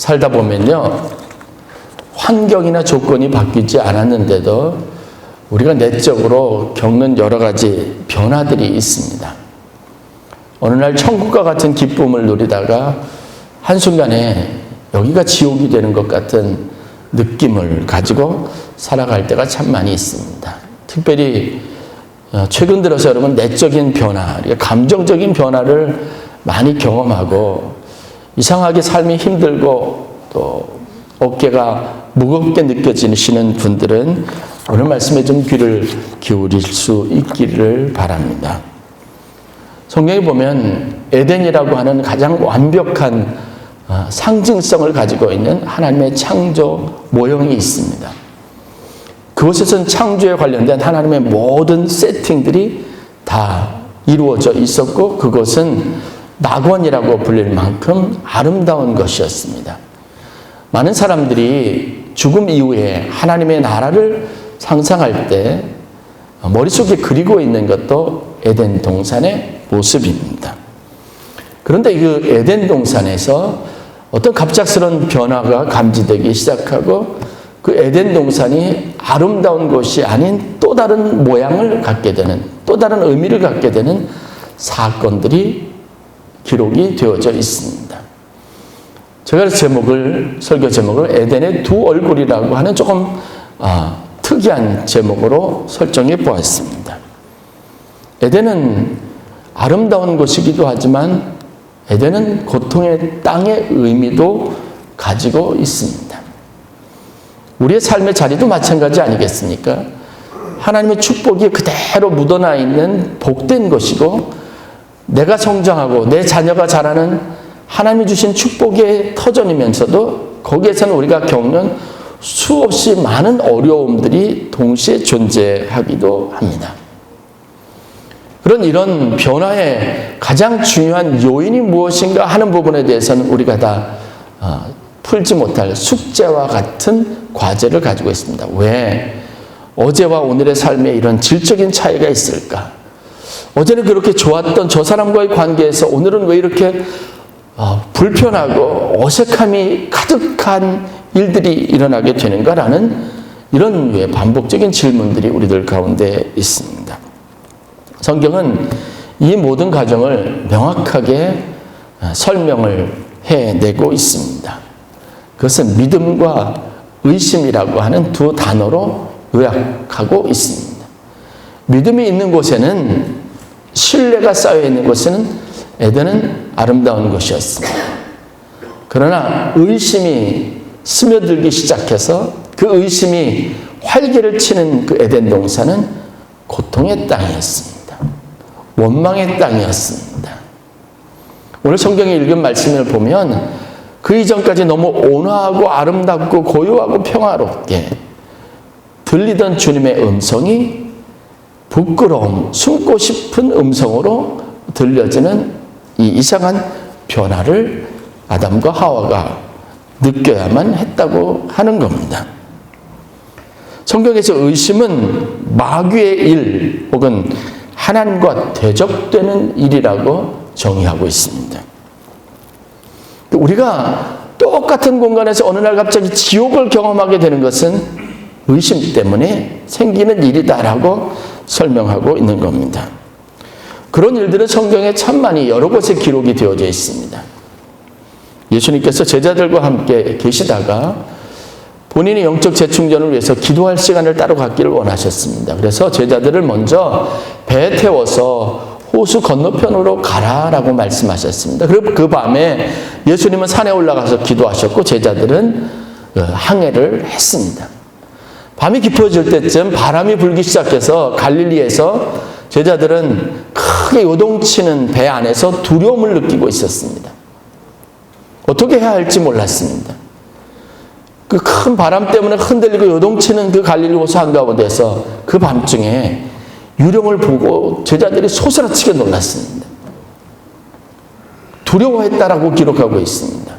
살다 보면요, 환경이나 조건이 바뀌지 않았는데도 우리가 내적으로 겪는 여러 가지 변화들이 있습니다. 어느 날 천국과 같은 기쁨을 누리다가 한순간에 여기가 지옥이 되는 것 같은 느낌을 가지고 살아갈 때가 참 많이 있습니다. 특별히 최근 들어서 여러분 내적인 변화, 감정적인 변화를 많이 경험하고 이상하게 삶이 힘들고 또 어깨가 무겁게 느껴지시는 분들은 오늘 말씀에 좀 귀를 기울일 수 있기를 바랍니다. 성경에 보면 에덴이라고 하는 가장 완벽한 상징성을 가지고 있는 하나님의 창조 모형이 있습니다. 그곳에서는 창조에 관련된 하나님의 모든 세팅들이 다 이루어져 있었고 그것은 낙원이라고 불릴 만큼 아름다운 것이었습니다. 많은 사람들이 죽음 이후에 하나님의 나라를 상상할 때 머릿속에 그리고 있는 것도 에덴 동산의 모습입니다. 그런데 그 에덴 동산에서 어떤 갑작스러운 변화가 감지되기 시작하고 그 에덴 동산이 아름다운 곳이 아닌 또 다른 모양을 갖게 되는, 또 다른 의미를 갖게 되는 사건들이 기록이 되어져 있습니다. 제가 설교 제목을 에덴의 두 얼굴이라고 하는 조금 특이한 제목으로 설정해 보았습니다. 에덴은 아름다운 곳이기도 하지만 에덴은 고통의 땅의 의미도 가지고 있습니다. 우리의 삶의 자리도 마찬가지 아니겠습니까? 하나님의 축복이 그대로 묻어나 있는 복된 것이고 내가 성장하고 내 자녀가 자라는 하나님이 주신 축복의 터전이면서도 거기에서는 우리가 겪는 수없이 많은 어려움들이 동시에 존재하기도 합니다. 이런 변화의 가장 중요한 요인이 무엇인가 하는 부분에 대해서는 우리가 다 풀지 못할 숙제와 같은 과제를 가지고 있습니다. 왜 어제와 오늘의 삶에 이런 질적인 차이가 있을까? 어제는 그렇게 좋았던 저 사람과의 관계에서 오늘은 왜 이렇게 불편하고 어색함이 가득한 일들이 일어나게 되는가라는 이런 반복적인 질문들이 우리들 가운데 있습니다. 성경은 이 모든 과정을 명확하게 설명을 해내고 있습니다. 그것은 믿음과 의심이라고 하는 두 단어로 요약하고 있습니다. 믿음이 있는 곳에는, 신뢰가 쌓여 있는 곳에는 에덴은 아름다운 곳이었습니다. 그러나 의심이 스며들기 시작해서 그 의심이 활개를 치는 그 에덴 동산은 고통의 땅이었습니다. 원망의 땅이었습니다. 오늘 성경에 읽은 말씀을 보면 그 이전까지 너무 온화하고 아름답고 고요하고 평화롭게 들리던 주님의 음성이 부끄러움, 숨고 싶은 음성으로 들려지는 이 이상한 변화를 아담과 하와가 느껴야만 했다고 하는 겁니다. 성경에서 의심은 마귀의 일 혹은 하나님과 대적되는 일이라고 정의하고 있습니다. 우리가 똑같은 공간에서 어느 날 갑자기 지옥을 경험하게 되는 것은 의심 때문에 생기는 일이다라고 설명하고 있는 겁니다. 그런 일들은 성경에 참 많이 여러 곳에 기록이 되어져 있습니다. 예수님께서 제자들과 함께 계시다가 본인의 영적 재충전을 위해서 기도할 시간을 따로 갖기를 원하셨습니다. 그래서 제자들을 먼저 배에 태워서 호수 건너편으로 가라라고 말씀하셨습니다. 그리고 그 밤에 예수님은 산에 올라가서 기도하셨고 제자들은 항해를 했습니다. 밤이 깊어질 때쯤 바람이 불기 시작해서 갈릴리에서 제자들은 크게 요동치는 배 안에서 두려움을 느끼고 있었습니다. 어떻게 해야 할지 몰랐습니다. 그 큰 바람 때문에 흔들리고 요동치는 그 갈릴리 호수 한가운데서 그 밤중에 유령을 보고 제자들이 소스라치게 놀랐습니다. 두려워했다라고 기록하고 있습니다.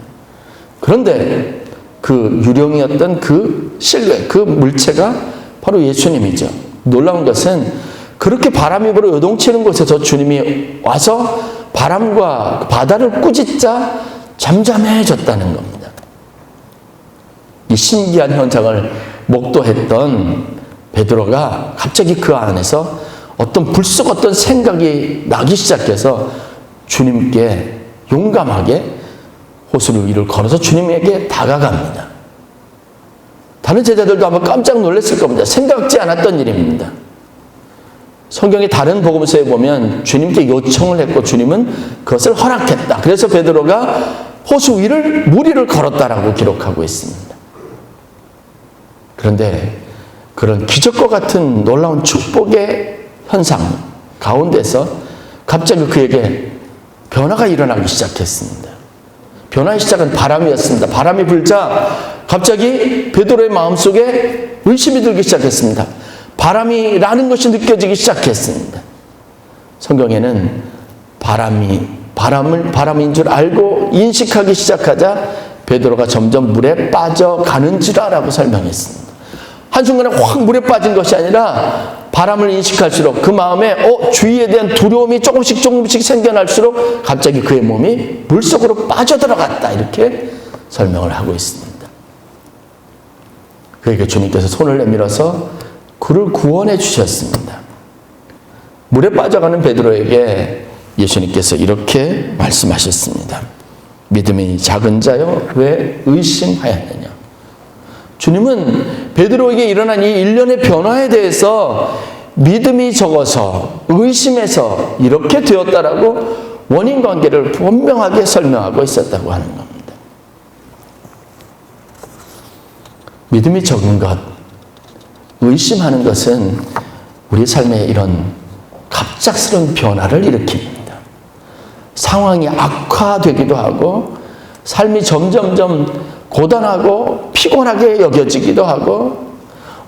그런데 그 유령이었던 그 실루엣, 그 물체가 바로 예수님이죠. 놀라운 것은 그렇게 바람이 불어 요동치는 곳에서 주님이 와서 바람과 바다를 꾸짖자 잠잠해졌다는 겁니다. 이 신기한 현상을 목도했던 베드로가 갑자기 그 안에서 어떤 불쑥 어떤 생각이 나기 시작해서 주님께 용감하게 호수 위를 걸어서 주님에게 다가갑니다. 다른 제자들도 아마 깜짝 놀랐을 겁니다. 생각지 않았던 일입니다. 성경의 다른 복음서에 보면 주님께 요청을 했고 주님은 그것을 허락했다. 그래서 베드로가 호수 위를 물 위를 걸었다라고 기록하고 있습니다. 그런데 그런 기적과 같은 놀라운 축복의 현상 가운데서 갑자기 그에게 변화가 일어나기 시작했습니다. 변화의 시작은 바람이었습니다. 바람이 불자 갑자기 베드로의 마음속에 의심이 들기 시작했습니다. 바람이라는 것이 느껴지기 시작했습니다. 성경에는 바람인 줄 알고 인식하기 시작하자 베드로가 점점 물에 빠져가는지라라고 설명했습니다. 한순간에 확 물에 빠진 것이 아니라 바람을 인식할수록 그 마음에 주위에 대한 두려움이 조금씩 생겨날수록 갑자기 그의 몸이 물속으로 빠져들어갔다. 이렇게 설명을 하고 있습니다. 그에게 주님께서 손을 내밀어서 그를 구원해 주셨습니다. 물에 빠져가는 베드로에게 예수님께서 이렇게 말씀하셨습니다. 믿음이 작은 자여 왜 의심하였느냐. 주님은 베드로에게 일어난 이 일련의 변화에 대해서 믿음이 적어서 의심해서 이렇게 되었다라고 원인 관계를 분명하게 설명하고 있었다고 하는 겁니다. 믿음이 적은 것, 의심하는 것은 우리 삶에 이런 갑작스러운 변화를 일으킵니다. 상황이 악화되기도 하고 삶이 점점점 고단하고 피곤하게 여겨지기도 하고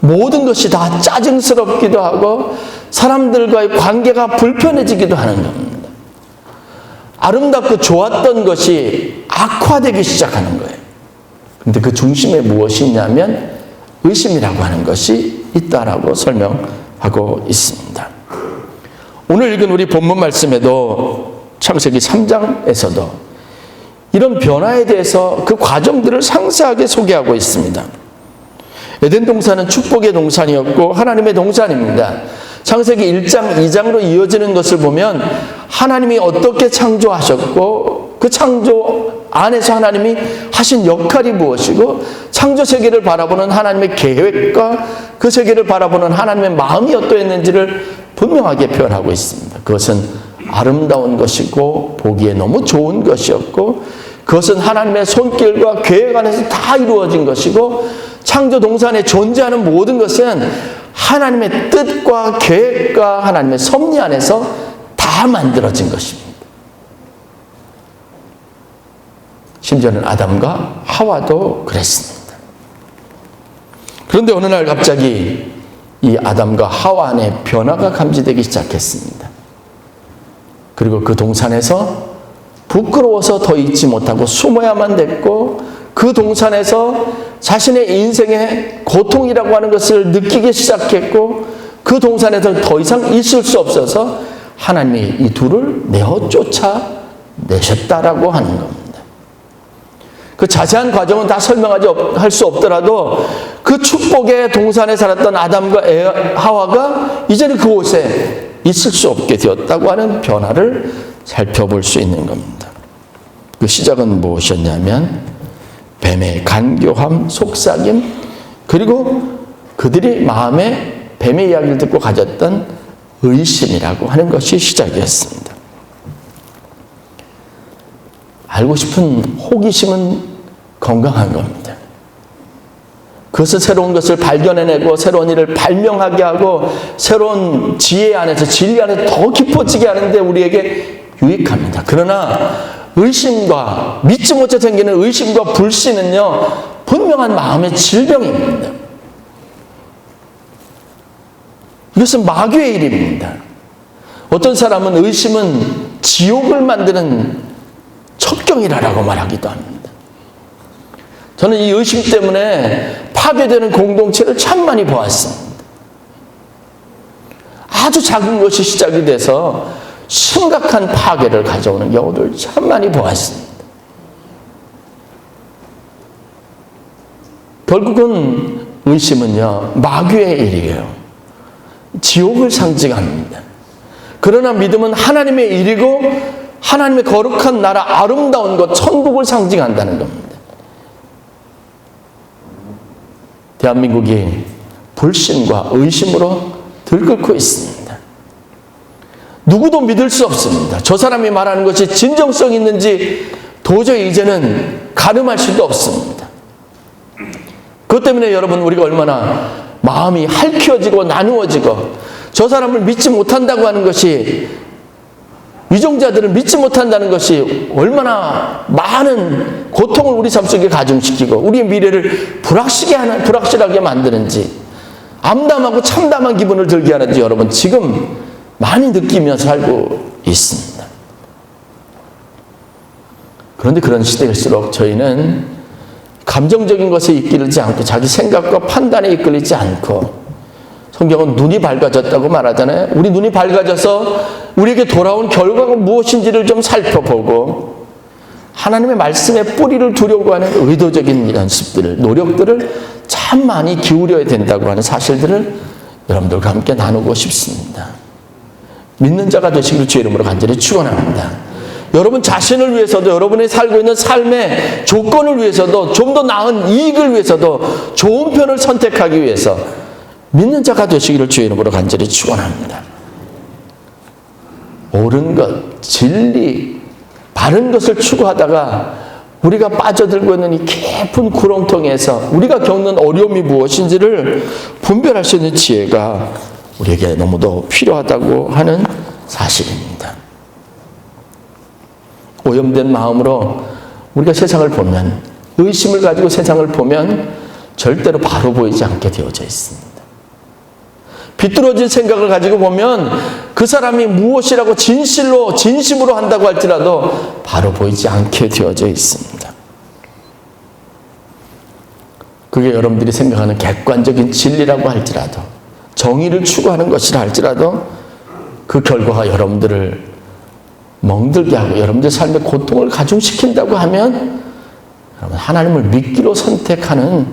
모든 것이 다 짜증스럽기도 하고 사람들과의 관계가 불편해지기도 하는 겁니다. 아름답고 좋았던 것이 악화되기 시작하는 거예요. 그런데 그 중심에 무엇이 있냐면 의심이라고 하는 것이 있다라고 설명하고 있습니다. 오늘 읽은 우리 본문 말씀에도 창세기 3장에서도 이런 변화에 대해서 그 과정들을 상세하게 소개하고 있습니다. 에덴 동산은 축복의 동산이었고 하나님의 동산입니다. 창세기 1장, 2장으로 이어지는 것을 보면 하나님이 어떻게 창조하셨고 그 창조 안에서 하나님이 하신 역할이 무엇이고 창조 세계를 바라보는 하나님의 계획과 그 세계를 바라보는 하나님의 마음이 어떠했는지를 분명하게 표현하고 있습니다. 그것은 아름다운 것이고 보기에 너무 좋은 것이었고 그것은 하나님의 손길과 계획 안에서 다 이루어진 것이고 창조 동산에 존재하는 모든 것은 하나님의 뜻과 계획과 하나님의 섭리 안에서 다 만들어진 것입니다. 심지어는 아담과 하와도 그랬습니다. 그런데 어느 날 갑자기 이 아담과 하와 안에 변화가 감지되기 시작했습니다. 그리고 그 동산에서 부끄러워서 더 있지 못하고 숨어야만 됐고 그 동산에서 자신의 인생의 고통이라고 하는 것을 느끼기 시작했고 그 동산에서 더 이상 있을 수 없어서 하나님이 이 둘을 내어 쫓아내셨다라고 하는 겁니다. 그 자세한 과정은 다 설명할 수 없더라도 그 축복의 동산에 살았던 아담과 하와가 이제는 그곳에 있을 수 없게 되었다고 하는 변화를 살펴볼 수 있는 겁니다. 그 시작은 무엇이었냐면 뱀의 간교함, 속삭임, 그리고 그들이 마음에 뱀의 이야기를 듣고 가졌던 의심이라고 하는 것이 시작이었습니다. 알고 싶은 호기심은 건강한 겁니다. 그것은 새로운 것을 발견해내고 새로운 일을 발명하게 하고 새로운 지혜 안에서 진리 안에서 더 깊어지게 하는데 우리에게 유익합니다. 그러나 의심과 믿지 못해 생기는 의심과 불신은요 분명한 마음의 질병입니다. 이것은 마귀의 일입니다. 어떤 사람은 의심은 지옥을 만드는 첩경이라고 말하기도 합니다. 저는 이 의심 때문에 파괴되는 공동체를 참 많이 보았습니다. 아주 작은 것이 시작이 돼서 심각한 파괴를 가져오는 경우를 참 많이 보았습니다. 결국은 의심은요, 마귀의 일이에요. 지옥을 상징합니다. 그러나 믿음은 하나님의 일이고 하나님의 거룩한 나라, 아름다운 것, 천국을 상징한다는 겁니다. 대한민국이 불신과 의심으로 들끓고 있습니다. 누구도 믿을 수 없습니다. 저 사람이 말하는 것이 진정성 있는지 도저히 이제는 가늠할 수도 없습니다. 그것 때문에 여러분, 우리가 얼마나 마음이 핥혀지고 나누어지고 저 사람을 믿지 못한다고 하는 것이, 위종자들을 믿지 못한다는 것이 얼마나 많은 고통을 우리 삶 속에 가중시키고 우리의 미래를 불확실하게 만드는지, 암담하고 참담한 기분을 들게 하는지 여러분 지금 많이 느끼면서 살고 있습니다. 그런데 그런 시대일수록 저희는 감정적인 것에 이끌리지 않고 자기 생각과 판단에 이끌리지 않고, 성경은 눈이 밝아졌다고 말하잖아요. 우리 눈이 밝아져서 우리에게 돌아온 결과가 무엇인지를 좀 살펴보고 하나님의 말씀의 뿌리를 두려고 하는 의도적인 연습들을, 노력들을 참 많이 기울여야 된다고 하는 사실들을 여러분들과 함께 나누고 싶습니다. 믿는 자가 되시기를 주의 이름으로 간절히 축원합니다. 여러분 자신을 위해서도, 여러분이 살고 있는 삶의 조건을 위해서도, 좀 더 나은 이익을 위해서도, 좋은 편을 선택하기 위해서 믿는 자가 되시기를 주의 이름으로 간절히 축원합니다. 옳은 것, 진리, 바른 것을 추구하다가 우리가 빠져들고 있는 이 깊은 구렁텅이에서 우리가 겪는 어려움이 무엇인지를 분별할 수 있는 지혜가 우리에게 너무도 필요하다고 하는 사실입니다. 오염된 마음으로 우리가 세상을 보면, 의심을 가지고 세상을 보면 절대로 바로 보이지 않게 되어져 있습니다. 비뚤어진 생각을 가지고 보면 그 사람이 무엇이라고 진심으로 한다고 할지라도 바로 보이지 않게 되어져 있습니다. 그게 여러분들이 생각하는 객관적인 진리라고 할지라도, 정의를 추구하는 것이라 할지라도 그 결과가 여러분들을 멍들게 하고 여러분들 삶의 고통을 가중시킨다고 하면 여러분 하나님을 믿기로 선택하는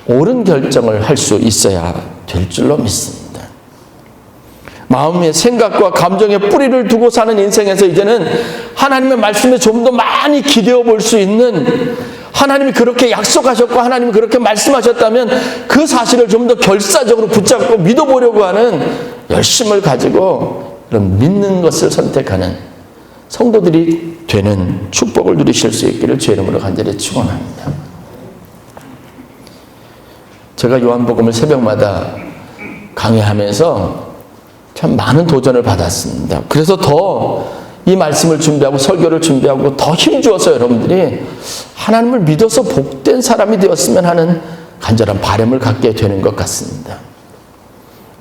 옳은 결정을 할 수 있어야 될 줄로 믿습니다. 마음의 생각과 감정의 뿌리를 두고 사는 인생에서 이제는 하나님의 말씀에 좀 더 많이 기대어 볼 수 있는, 하나님이 그렇게 약속하셨고 하나님이 그렇게 말씀하셨다면 그 사실을 좀 더 결사적으로 붙잡고 믿어보려고 하는 열심을 가지고 믿는 것을 선택하는 성도들이 되는 축복을 누리실 수 있기를 주의 이름으로 간절히 축원합니다. 제가 요한복음을 새벽마다 강의하면서 참 많은 도전을 받았습니다. 그래서 더 이 말씀을 준비하고 설교를 준비하고 더 힘주어서 여러분들이 하나님을 믿어서 복된 사람이 되었으면 하는 간절한 바람을 갖게 되는 것 같습니다.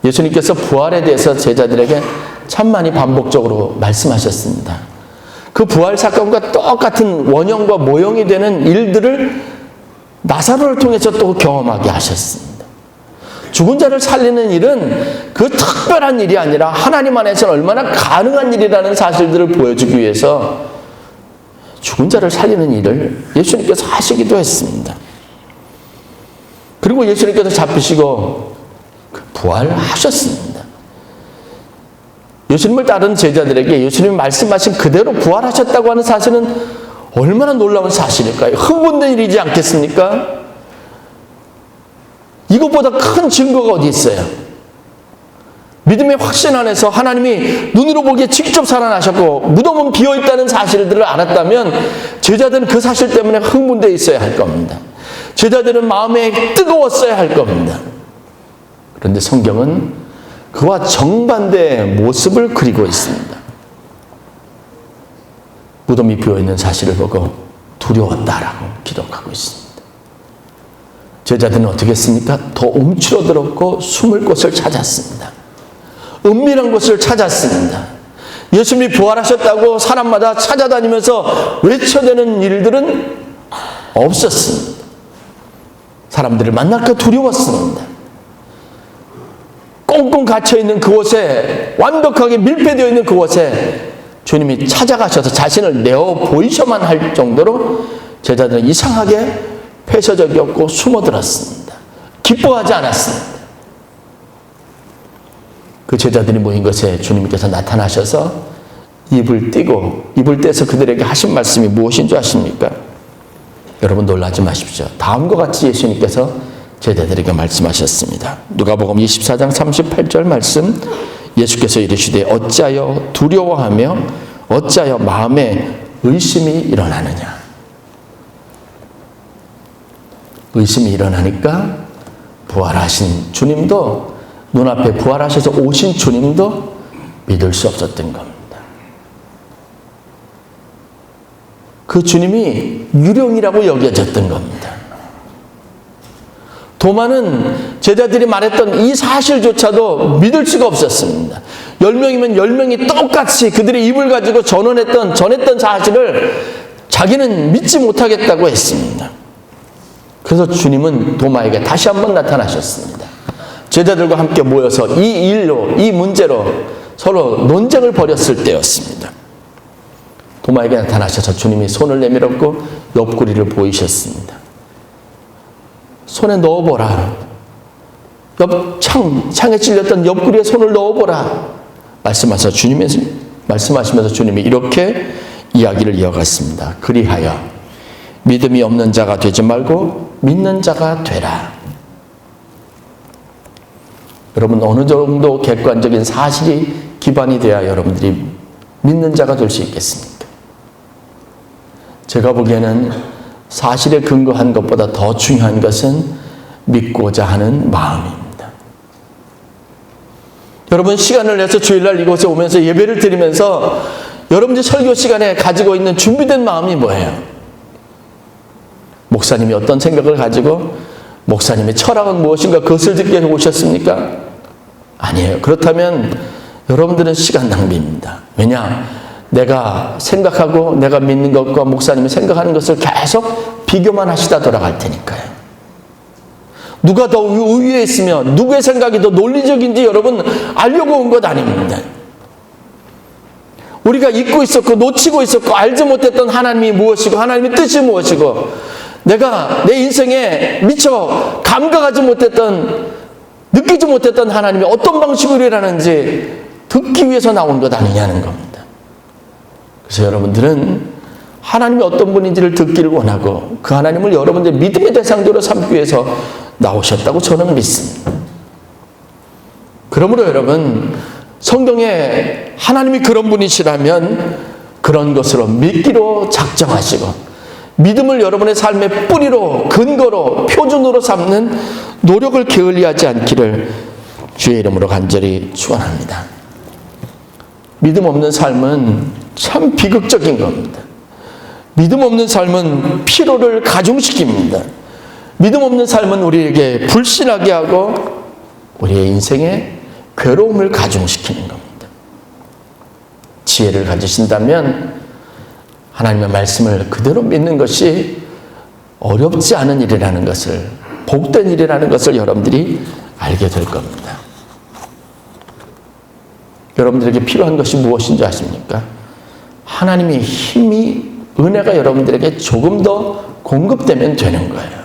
예수님께서 부활에 대해서 제자들에게 참 많이 반복적으로 말씀하셨습니다. 그 부활 사건과 똑같은 원형과 모형이 되는 일들을 나사로를 통해서 또 경험하게 하셨습니다. 죽은 자를 살리는 일은 그 특별한 일이 아니라 하나님 안에서는 얼마나 가능한 일이라는 사실들을 보여주기 위해서 죽은 자를 살리는 일을 예수님께서 하시기도 했습니다. 그리고 예수님께서 잡히시고 부활하셨습니다. 예수님을 따르는 제자들에게 예수님이 말씀하신 그대로 부활하셨다고 하는 사실은 얼마나 놀라운 사실일까요? 흥분된 일이지 않겠습니까? 이것보다 큰 증거가 어디 있어요? 믿음의 확신 안에서 하나님이 눈으로 보기에 직접 살아나셨고 무덤은 비어있다는 사실들을 알았다면 제자들은 그 사실 때문에 흥분되어 있어야 할 겁니다. 제자들은 마음에 뜨거웠어야 할 겁니다. 그런데 성경은 그와 정반대의 모습을 그리고 있습니다. 무덤이 비어있는 사실을 보고 두려웠다라고 기록하고 있습니다. 제자들은 어떻게 했습니까? 더 움츠러들었고 숨을 곳을 찾았습니다. 은밀한 곳을 찾았습니다. 예수님이 부활하셨다고 사람마다 찾아다니면서 외쳐대는 일들은 없었습니다. 사람들을 만날까 두려웠습니다. 꽁꽁 갇혀있는 그곳에, 완벽하게 밀폐되어 있는 그곳에 주님이 찾아가셔서 자신을 내어 보이셔만 할 정도로 제자들은 이상하게 폐쇄적이었고 숨어들었습니다. 기뻐하지 않았습니다. 그 제자들이 모인 것에 주님께서 나타나셔서 입을 떼서 그들에게 하신 말씀이 무엇인 줄 아십니까? 여러분 놀라지 마십시오. 다음과 같이 예수님께서 제자들에게 말씀하셨습니다. 누가복음 24장 38절 말씀, 예수께서 이르시되 어찌하여 두려워하며 어찌하여 마음에 의심이 일어나느냐. 의심이 일어나니까 부활하신 주님도, 눈앞에 부활하셔서 오신 주님도 믿을 수 없었던 겁니다. 그 주님이 유령이라고 여겨졌던 겁니다. 도마는 제자들이 말했던 이 사실조차도 믿을 수가 없었습니다. 10명이면 10명이 똑같이 그들의 입을 가지고 전했던 사실을 자기는 믿지 못하겠다고 했습니다. 그래서 주님은 도마에게 다시 한번 나타나셨습니다. 제자들과 함께 모여서 이 문제로 서로 논쟁을 벌였을 때였습니다. 도마에게 나타나셔서 주님이 손을 내밀었고 옆구리를 보이셨습니다. 손에 넣어보라. 창에 찔렸던 옆구리에 손을 넣어보라. 말씀하시면서 주님이 이렇게 이야기를 이어갔습니다. 그리하여 믿음이 없는 자가 되지 말고 믿는 자가 되라. 여러분, 어느 정도 객관적인 사실이 기반이 돼야 여러분들이 믿는 자가 될 수 있겠습니까? 제가 보기에는 사실에 근거한 것보다 더 중요한 것은 믿고자 하는 마음입니다. 여러분, 시간을 내서 주일날 이곳에 오면서 예배를 드리면서 여러분들 설교 시간에 가지고 있는 준비된 마음이 뭐예요? 목사님이 어떤 생각을 가지고 목사님의 철학은 무엇인가 그것을 듣게 오셨습니까? 아니에요. 그렇다면 여러분들은 시간 낭비입니다. 왜냐? 내가 생각하고 내가 믿는 것과 목사님이 생각하는 것을 계속 비교만 하시다 돌아갈 테니까요. 누가 더 우위에 있으면 누구의 생각이 더 논리적인지 여러분 알려고 온 것 아닙니다. 우리가 잊고 있었고 놓치고 있었고 알지 못했던 하나님이 무엇이고 하나님의 뜻이 무엇이고 내가 내 인생에 미처 감각하지 못했던 느끼지 못했던 하나님이 어떤 방식으로 일하는지 듣기 위해서 나온 것 아니냐는 겁니다. 그래서 여러분들은 하나님이 어떤 분인지를 듣기를 원하고 그 하나님을 여러분들의 믿음의 대상자로 삼기 위해서 나오셨다고 저는 믿습니다. 그러므로 여러분, 성경에 하나님이 그런 분이시라면 그런 것으로 믿기로 작정하시고 믿음을 여러분의 삶의 뿌리로, 근거로, 표준으로 삼는 노력을 게을리하지 않기를 주의 이름으로 간절히 축원합니다. 믿음 없는 삶은 참 비극적인 겁니다. 믿음 없는 삶은 피로를 가중시킵니다. 믿음 없는 삶은 우리에게 불신하게 하고 우리의 인생에 괴로움을 가중시키는 겁니다. 지혜를 가지신다면 하나님의 말씀을 그대로 믿는 것이 어렵지 않은 일이라는 것을, 복된 일이라는 것을 여러분들이 알게 될 겁니다. 여러분들에게 필요한 것이 무엇인지 아십니까? 하나님의 힘이, 은혜가 여러분들에게 조금 더 공급되면 되는 거예요.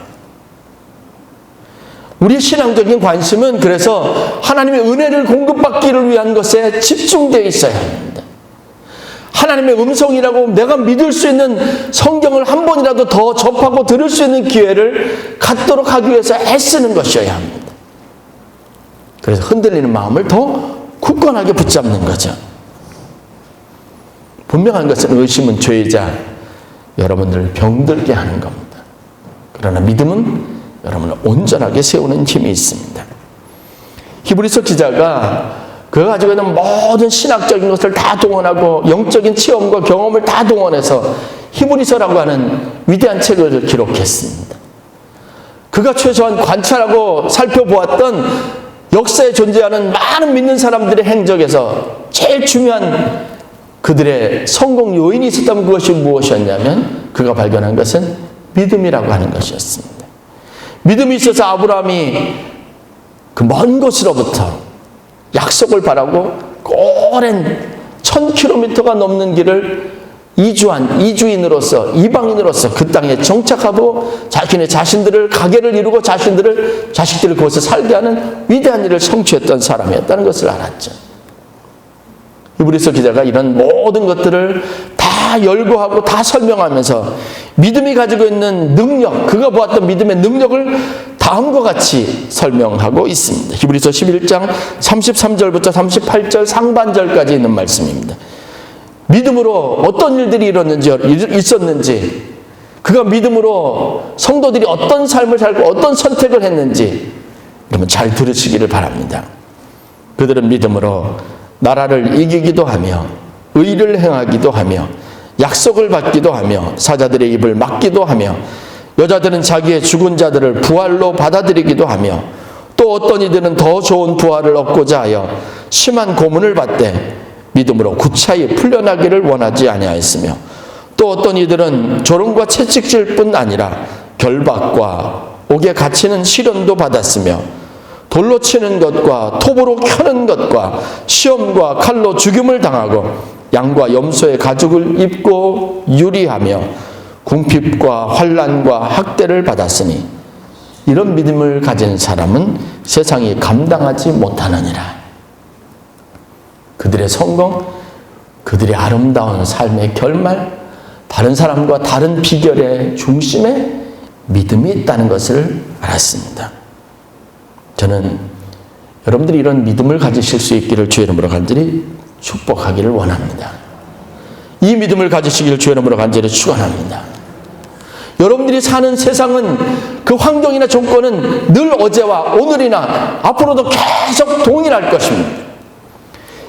우리의 신앙적인 관심은 그래서 하나님의 은혜를 공급받기를 위한 것에 집중되어 있어야 합니다. 하나님의 음성이라고 내가 믿을 수 있는 성경을 한 번이라도 더 접하고 들을 수 있는 기회를 갖도록 하기 위해서 애쓰는 것이어야 합니다. 그래서 흔들리는 마음을 더 굳건하게 붙잡는 거죠. 분명한 것은 의심은 죄이자 여러분들을 병들게 하는 겁니다. 그러나 믿음은 여러분을 온전하게 세우는 힘이 있습니다. 히브리서 기자가 그가 가지고 있는 모든 신학적인 것을 다 동원하고 영적인 체험과 경험을 다 동원해서 히브리서라고 하는 위대한 책을 기록했습니다. 그가 최소한 관찰하고 살펴보았던 역사에 존재하는 많은 믿는 사람들의 행적에서 제일 중요한 그들의 성공 요인이 있었다면 그것이 무엇이었냐면 그가 발견한 것은 믿음이라고 하는 것이었습니다. 믿음이 있어서 아브라함이 그 먼 곳으로부터 약속을 바라고 오랜 1000km가 넘는 길을 이주인으로서, 이방인으로서 그 땅에 정착하고 자신들을 가게를 이루고 자식들을 그곳에 살게 하는 위대한 일을 성취했던 사람이었다는 것을 알았죠. 히브리서 기자가 이런 모든 것들을 다 열거하고 다 설명하면서 믿음이 가지고 있는 능력, 그가 보았던 믿음의 능력을 다음과 같이 설명하고 있습니다. 히브리서 11장 33절부터 38절 상반절까지 있는 말씀입니다. 믿음으로 어떤 일들이 있었는지, 그가 믿음으로 성도들이 어떤 삶을 살고 어떤 선택을 했는지 여러분 잘 들으시기를 바랍니다. 그들은 믿음으로 나라를 이기기도 하며 의를 행하기도 하며 약속을 받기도 하며 사자들의 입을 막기도 하며 여자들은 자기의 죽은 자들을 부활로 받아들이기도 하며 또 어떤 이들은 더 좋은 부활을 얻고자 하여 심한 고문을 받되 믿음으로 구차히 풀려나기를 원하지 아니하였으며 또 어떤 이들은 조롱과 채찍질 뿐 아니라 결박과 옥에 갇히는 시련도 받았으며 돌로 치는 것과 톱으로 켜는 것과 시험과 칼로 죽임을 당하고 양과 염소의 가죽을 입고 유리하며 궁핍과 환난과 학대를 받았으니 이런 믿음을 가진 사람은 세상이 감당하지 못하느니라. 그들의 성공, 그들의 아름다운 삶의 결말, 다른 사람과 다른 비결의 중심에 믿음이 있다는 것을 알았습니다. 저는 여러분들이 이런 믿음을 가지실 수 있기를 주의 이름으로 간절히 축복하기를 원합니다. 이 믿음을 가지시기를 주의 이름으로 간절히 축원합니다. 여러분들이 사는 세상은 그 환경이나 조건은 늘 어제와 오늘이나 앞으로도 계속 동일할 것입니다.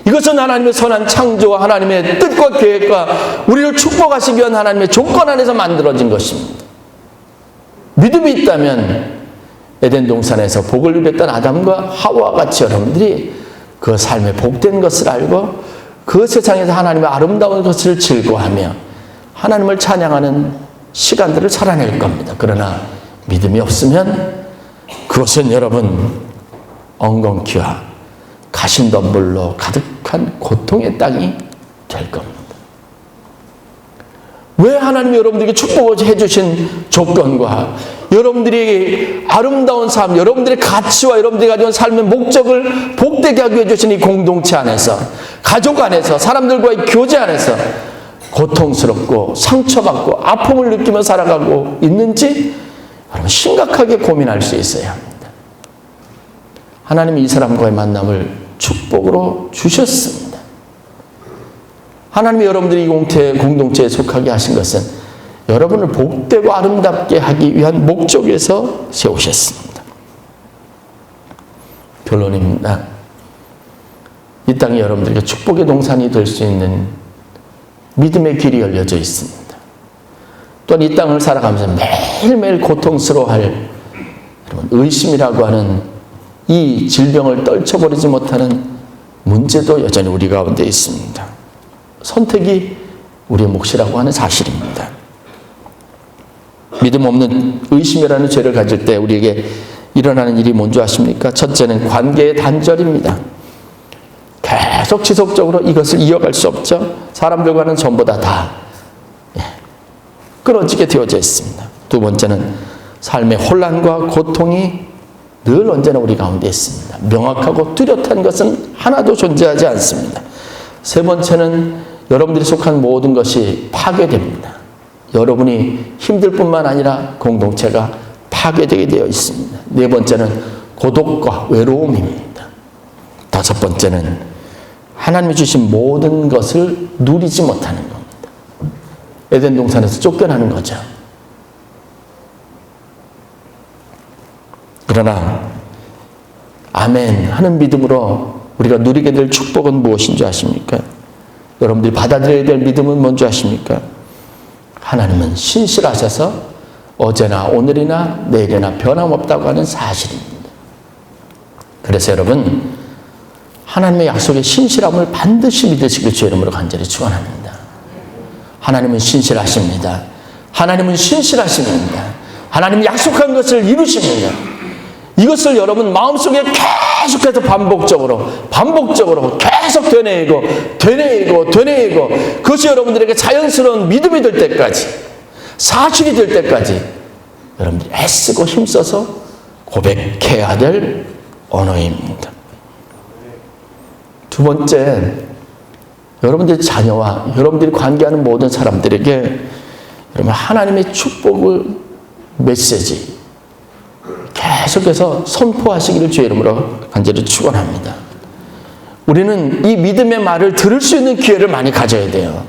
이것은 하나님의 선한 창조와 하나님의 뜻과 계획과 우리를 축복하시기 위한 하나님의 조건 안에서 만들어진 것입니다. 믿음이 있다면 에덴 동산에서 복을 누렸던 아담과 하와와 같이 여러분들이 그 삶에 복된 것을 알고 그 세상에서 하나님의 아름다운 것을 즐거워하며 하나님을 찬양하는 시간들을 살아낼 겁니다. 그러나 믿음이 없으면 그것은 여러분 엉겅퀴와 가신덤불로 가득한 고통의 땅이 될 겁니다. 왜 하나님이 여러분들에게 축복을 해주신 조건과 여러분들이 아름다운 삶, 여러분들의 가치와 여러분들이 가진 삶의 목적을 복되게 하기 위해 주신 이 공동체 안에서, 가족 안에서, 사람들과의 교제 안에서 고통스럽고 상처받고 아픔을 느끼며 살아가고 있는지 여러분 심각하게 고민할 수 있어야 합니다. 하나님이 이 사람과의 만남을 축복으로 주셨습니다. 하나님이 여러분들이 이 공동체에 속하게 하신 것은 여러분을 복되고 아름답게 하기 위한 목적에서 세우셨습니다. 결론입니다. 이 땅이 여러분들에게 축복의 동산이 될 수 있는 믿음의 길이 열려져 있습니다. 또한 이 땅을 살아가면서 매일매일 고통스러워할 의심이라고 하는 이 질병을 떨쳐버리지 못하는 문제도 여전히 우리 가운데 있습니다. 선택이 우리의 몫이라고 하는 사실입니다. 믿음 없는 의심이라는 죄를 가질 때 우리에게 일어나는 일이 뭔지 아십니까? 첫째는 관계의 단절입니다. 계속 지속적으로 이것을 이어갈 수 없죠. 사람들과는 전부 다 끊어지게 되어져 있습니다. 두 번째는 삶의 혼란과 고통이 늘 언제나 우리 가운데 있습니다. 명확하고 뚜렷한 것은 하나도 존재하지 않습니다. 세 번째는 여러분들이 속한 모든 것이 파괴됩니다. 여러분이 힘들 뿐만 아니라 공동체가 파괴되게 되어 있습니다. 네 번째는 고독과 외로움입니다. 다섯 번째는 하나님이 주신 모든 것을 누리지 못하는 겁니다. 에덴 동산에서 쫓겨나는 거죠. 그러나 아멘 하는 믿음으로 우리가 누리게 될 축복은 무엇인 줄 아십니까? 여러분들이 받아들여야 될 믿음은 뭔지 아십니까? 하나님은 신실하셔서 어제나 오늘이나 내일이나 변함없다고 하는 사실입니다. 그래서 여러분 하나님의 약속의 신실함을 반드시 믿으시길 주의 이름으로 간절히 축원합니다. 하나님은 신실하십니다. 하나님은 신실하십니다. 하나님이 약속한 것을 이루십니다. 이것을 여러분 마음속에 계속해서 반복적으로 계속 되뇌이고 그것이 여러분들에게 자연스러운 믿음이 될 때까지, 사실이 될 때까지 여러분들이 애쓰고 힘써서 고백해야 될 언어입니다. 두 번째, 여러분들의 자녀와 여러분들이 관계하는 모든 사람들에게 여러분 하나님의 축복을 메시지 계속해서 선포하시기를 주의 이름으로 간절히 축원합니다. 우리는 이 믿음의 말을 들을 수 있는 기회를 많이 가져야 돼요.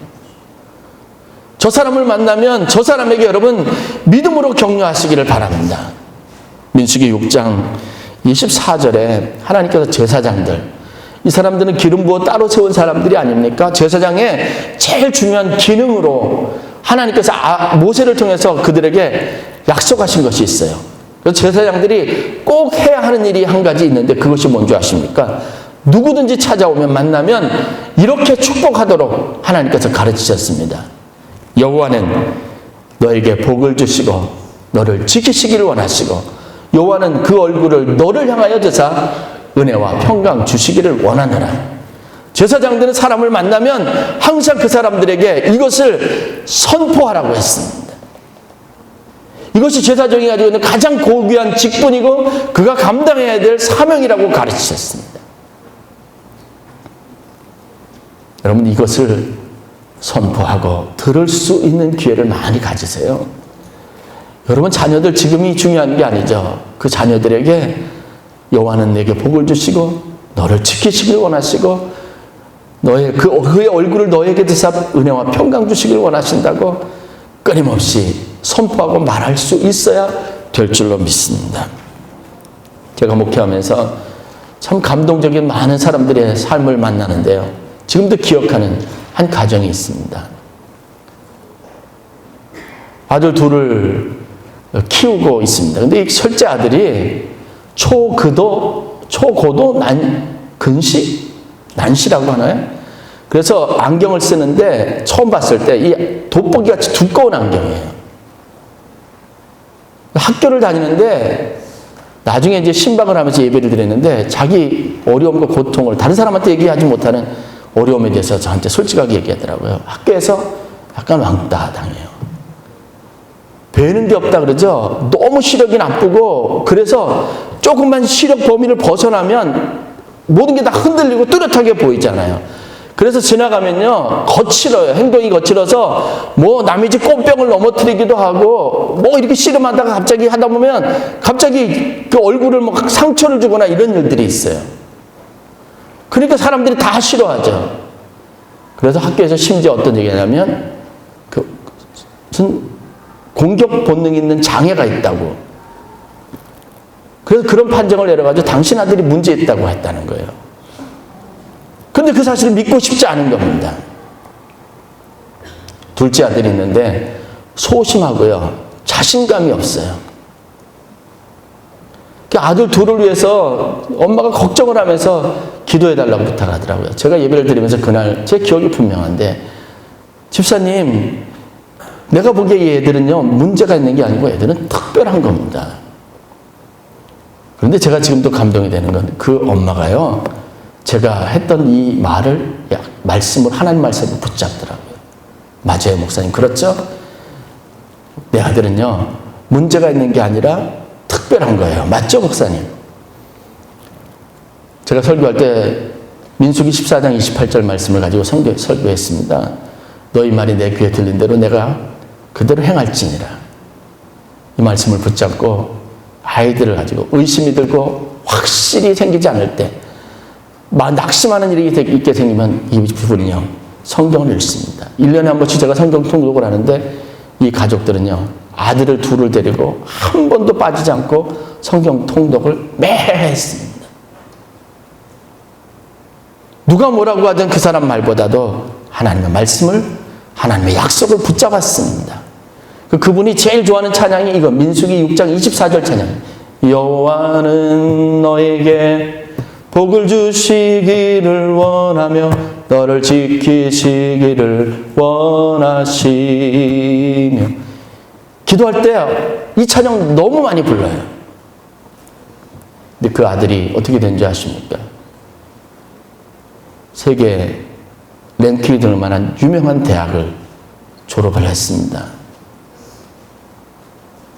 저 사람을 만나면 저 사람에게 여러분 믿음으로 격려하시기를 바랍니다. 민수기 6장 24절에 하나님께서 제사장들, 이 사람들은 기름 부어 따로 세운 사람들이 아닙니까? 제사장의 제일 중요한 기능으로 하나님께서 모세를 통해서 그들에게 약속하신 것이 있어요. 그래서 제사장들이 꼭 해야 하는 일이 한 가지 있는데 그것이 뭔지 아십니까? 누구든지 찾아오면 만나면 이렇게 축복하도록 하나님께서 가르치셨습니다. 여호와는 너에게 복을 주시고 너를 지키시기를 원하시고 여호와는 그 얼굴을 너를 향하여 드사 은혜와 평강 주시기를 원하노라. 제사장들은 사람을 만나면 항상 그 사람들에게 이것을 선포하라고 했습니다. 이것이 제사장이 가지고 있는 가장 고귀한 직분이고 그가 감당해야 될 사명이라고 가르치셨습니다. 여러분 이것을 선포하고 들을 수 있는 기회를 많이 가지세요. 여러분 자녀들 지금이 중요한 게 아니죠. 그 자녀들에게 여호와는 내게 복을 주시고 너를 지키시길 원하시고 그의 얼굴을 너에게 드사 은혜와 평강 주시길 원하신다고 끊임없이 선포하고 말할 수 있어야 될 줄로 믿습니다. 제가 목회하면서 참 감동적인 많은 사람들의 삶을 만나는데요. 지금도 기억하는 한 가정이 있습니다. 아들 둘을 키우고 있습니다. 근데 이 첫째 아들이 초고도 난시라고 하나요? 그래서 안경을 쓰는데 처음 봤을 때 이 돋보기 같이 두꺼운 안경이에요. 학교를 다니는데 나중에 이제 신방을 하면서 예배를 드렸는데 자기 어려움과 고통을 다른 사람한테 얘기하지 못하는 어려움에 대해서 저한테 솔직하게 얘기하더라고요. 학교에서 약간 왕따 당해요. 배는 데 없다 그러죠. 너무 시력이 나쁘고 그래서 조금만 시력 범위를 벗어나면 모든 게 다 흔들리고 뚜렷하게 보이잖아요. 그래서 지나가면요 거칠어요. 행동이 거칠어서 뭐 남의 집 꽃병을 넘어뜨리기도 하고 뭐 이렇게 씨름하다가 갑자기 하다 보면 갑자기 그 얼굴을 뭐 상처를 주거나 이런 일들이 있어요. 그러니까 사람들이 다 싫어하죠. 그래서 학교에서 심지어 어떤 얘기를 하냐면 무슨 공격 본능이 있는 장애가 있다고. 그래서 그런 판정을 내려가지고 당신 아들이 문제 있다고 했다는 거예요. 그런데 그 사실을 믿고 싶지 않은 겁니다. 둘째 아들이 있는데 소심하고요. 자신감이 없어요. 그 아들 둘을 위해서 엄마가 걱정을 하면서 기도해달라고 부탁하더라고요. 제가 예배를 드리면서 그날 제 기억이 분명한데 집사님 내가 보기에 이 애들은요 문제가 있는 게 아니고 애들은 특별한 겁니다. 그런데 제가 지금도 감동이 되는 건 그 엄마가요 제가 했던 이 말씀을 하나님 말씀을 붙잡더라고요. 맞아요 목사님 그렇죠? 내 아들은요 문제가 있는 게 아니라 특별한 거예요. 맞죠 목사님? 제가 설교할 때 민수기 14장 28절 말씀을 가지고 설교했습니다. 너희 말이 내 귀에 들린 대로 내가 그대로 행할지니라. 이 말씀을 붙잡고 아이들을 가지고 의심이 들고 확실히 생기지 않을 때 낙심하는 일이 있게 생기면 이 부분은요 성경을 읽습니다. 1년에 한 번씩 제가 성경 통독을 하는데 이 가족들은요 아들을 둘을 데리고 한 번도 빠지지 않고 성경 통독을 매일 했습니다. 누가 뭐라고 하든 그 사람 말보다도 하나님의 말씀을 하나님의 약속을 붙잡았습니다. 그분이 제일 좋아하는 찬양이 이거 민수기 6장 24절 찬양. 여호와는 너에게 복을 주시기를 원하며 너를 지키시기를 원하시며. 기도할 때 이 찬양 너무 많이 불러요. 근데 그 아들이 어떻게 된 줄 아십니까? 세계 랭킹이 들 만한 유명한 대학을 졸업을 했습니다.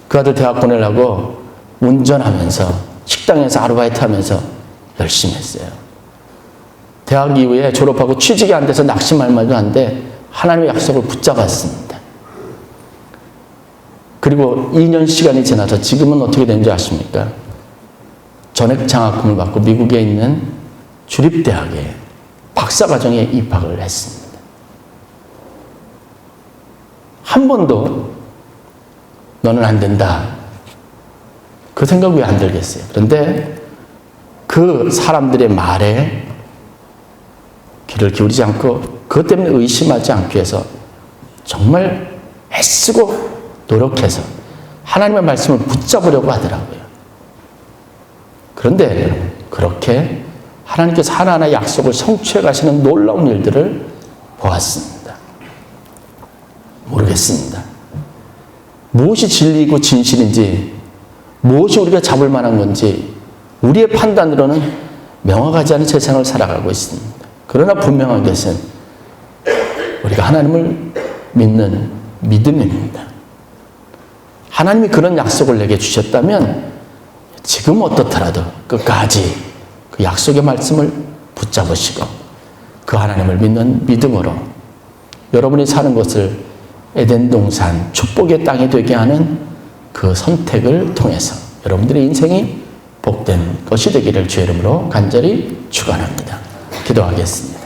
그 아들 대학 보내려고 운전하면서 식당에서 아르바이트 하면서 열심히 했어요. 대학 이후에 졸업하고 취직이 안 돼서 낙심할 말도 안 돼 하나님의 약속을 붙잡았습니다. 그리고 2년 시간이 지나서 지금은 어떻게 된지 아십니까? 전액 장학금을 받고 미국에 있는 주립대학에 박사과정에 입학을 했습니다. 한 번도 너는 안 된다. 그 생각 왜 안 들겠어요? 그런데 그 사람들의 말에 귀를 기울이지 않고 그것 때문에 의심하지 않기 위해서 정말 애쓰고 노력해서 하나님의 말씀을 붙잡으려고 하더라고요. 그런데 그렇게 하나님께서 하나하나 약속을 성취해 가시는 놀라운 일들을 보았습니다. 모르겠습니다. 무엇이 진리이고 진실인지, 무엇이 우리가 잡을 만한 건지 우리의 판단으로는 명확하지 않은 세상을 살아가고 있습니다. 그러나 분명한 것은 우리가 하나님을 믿는 믿음입니다. 하나님이 그런 약속을 내게 주셨다면 지금 어떻더라도 끝까지 그 약속의 말씀을 붙잡으시고 그 하나님을 믿는 믿음으로 여러분이 사는 것을 에덴 동산 축복의 땅이 되게 하는 그 선택을 통해서 여러분들의 인생이 복된 것이 되기를 주의 이름으로 간절히 축원합니다. 기도하겠습니다.